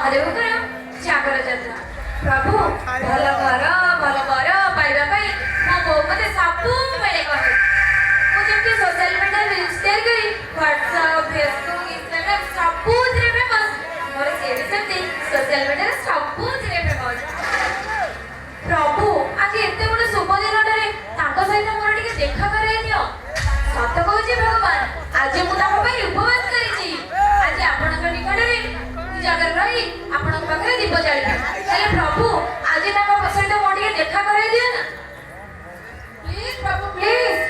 ମହାଦେବଙ୍କର ଜାଗର ଯାତ୍ରା। ପ୍ରଭୁ ଭଲ ଘର ଭଲ ବର ପାଇବା ପାଇଁ ମୋ ବୋଉ ମତେ ସବୁବେଳେ କହେ। ମୁଁ ଯେମିତି ସୋସିଆଲ ମିଡ଼ିଆରେ ରିଲ୍ସ ତିଆରି କରି ହ୍ୱାଟ୍ସଆପ୍ ଫେସବୁକ୍ ଇନଷ୍ଟାଗ୍ରାମ ସବୁଥିରେ ଫେମସ୍, ମୋର ସିଏ ବି ସେମିତି ସୋସିଆଲ ମିଡ଼ିଆରେ ସବୁଥିରେ ଫେମସ୍। ପ୍ରଭୁ ଆଜି ଏତେ ବଡ଼ ଶୁଭ ଦିନଟାରେ ତାଙ୍କ ସହିତ ମୋର ଟିକେ ଦେଖା କରାଇ ଦିଅ। ସତ କହୁଛି ଭଗବାନ, ଆଜି ମୁଁ ତାଙ୍କ ପାଇଁ ଉପବାସ କରିଛି। ଆଜି ଆପଣଙ୍କ ନିକଟରେ ଜାଗାରେ ରହି ଆପଣଙ୍କ ପାଖରେ ଦୀପ ଜାଳିବି। ହେଲେ ପ୍ରଭୁ ଆଜି ତାଙ୍କ ସହିତ ମୋ ଟିକେ ଦେଖା କରାଇ ଦିଅ ନା ପ୍ଲିଜ ପ୍ରଭୁ, ପ୍ଲିଜ।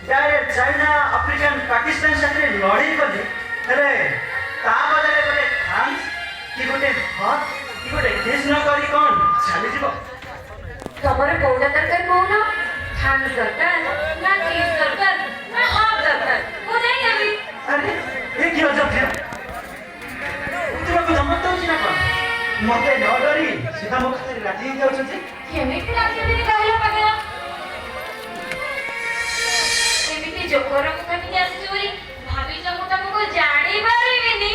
डायरेक्ट चाइना अफ्रिकान पाकिस्तान साथे लड़ाई कले हेले ता बदले गोटे फ्रांस कि गोटे हक कि गोटे देश न करी कौन चली जीव ତମର କୋଉଟା ଦରକାର କହୁନ? ଫ୍ରାନ୍ସ ଦରକାର ନା ଚିଜ ଦରକାର ନା ହକ୍ ଦରକାର? ମୁଁ ଯାଇନେବି। अरे ये की अजब थे तुमको जमत होची ना कौन मते न डरी सीधा मो खातिर राजी हो जाउछथि କେମିତି ରାଜନୀତି କହିଲ ପାଗଳ? ଏମିତି ଜୋକର ମୁଖାମି ଆସିଛି ବୋଲି ଭାବିଛ ମୁଁ ତମକୁ ଜାଣିପାରିବିନି?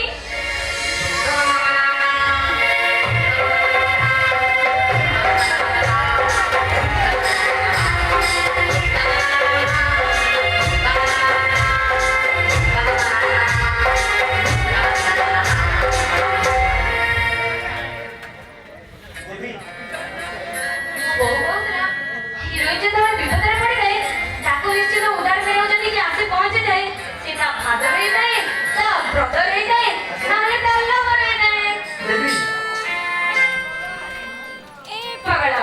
देवी ବୋଉ କହୁଥିଲା ହିରୋଇନ ଯେତେବେଳେ ବିପଦରେ ପଡ଼ିଥାଏ ତାକୁ ନିଶ୍ଚିତ ଉଦାର ସ୍ନେହ ଯଦି କିଏ ଆସି ପହଞ୍ଚିଥାଏ ସେ ତା ଫାଦର ହେଇଥାଏ ତା ବ୍ରଦର ହେଇଥାଏ ନହେଲେ ତା ଲଭର ହେଇଥାଏ। देवी ଏ ପାଗଳ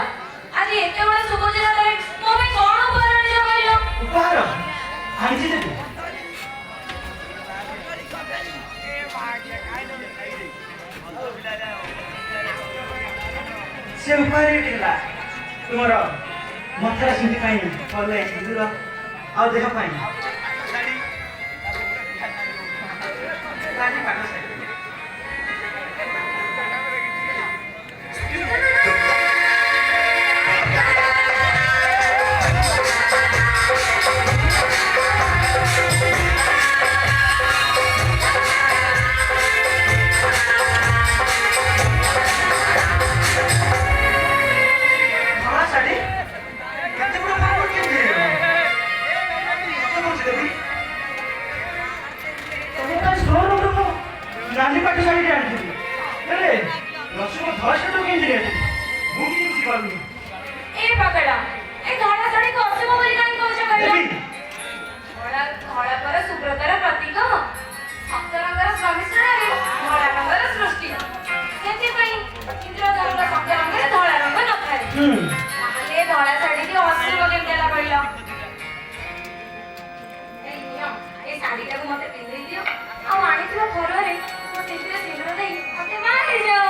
ଆଜି ଏତେ ବଡ଼ ଶୁଭ ଦିନରେ ମୋ ପାଇଁ କଣ ଉପହାର ଆଣିଛ କହିଲ? उपहार आनिछि देवी से उपहार एटिला तुमरो मथरा सिंधी पाई पले सिंधुर आ देह पाई रानी पाटो साई धला साड़ी केते बड़ पावर के दे कते बोलछि देवी तमे का स्टोर रूम रो नानी पाटो साड़ी आनिछि अरे रसको धला साड़ी के दे मु की बुझी पारुनी ଏ ପାଗଳ ଏ ଧଳା ଶାଢ଼ୀକୁ ଅଶୁଭ ବୋଲି କାହିଁ କହୁଛ କହିଲ? देवी ଧଳା ପର ସୁବ୍ରତର ପ୍ରତୀକ ସପ୍ତ ରଙ୍ଗର ସମିଶ୍ରଣରେ ଧଳା ରଙ୍ଗର ସୃଷ୍ଟି ସେଥିପାଇଁ ଇନ୍ଦ୍ରଧନୁର ସପ୍ତ ରଙ୍ଗରେ ଧଳା ରଙ୍ଗ ନଥାଏ। ତାହେଲେ ଏ ଧଳା ଶାଢ଼ୀଟି ଅଶୁଭ କେମିତି ହେଲା କହିଲ? ଏଇ ନିଅ ଏ ଶାଢ଼ୀଟାକୁ ମତେ ପିନ୍ଧେଇ ଦିଅ ଆଉ ଆଣିଥିବା ଫଳରେ ମୋ ସେଥିରେ ସିନ୍ଦୁର ଦେଇ ମତେ ମାରିଯାଅ।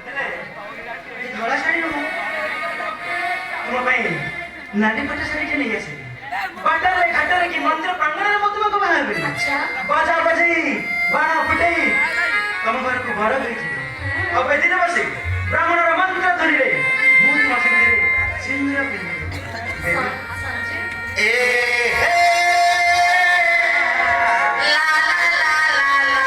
हेले ये धला साड़ी रो तुम पाई नानी पाटो साड़ी के नहीं आसे बाटारे घाटारे की मंदिर प्रांगण में तुमको बाहर अच्छा बाजा बजाई बाण फुटाई तम घर को घर गई अब बेदी ने बसे ब्राह्मण र मंत्र धरी रे भूत मसिन रे सिंदूर पिंदी संजय ए हे ला ला ला ला ला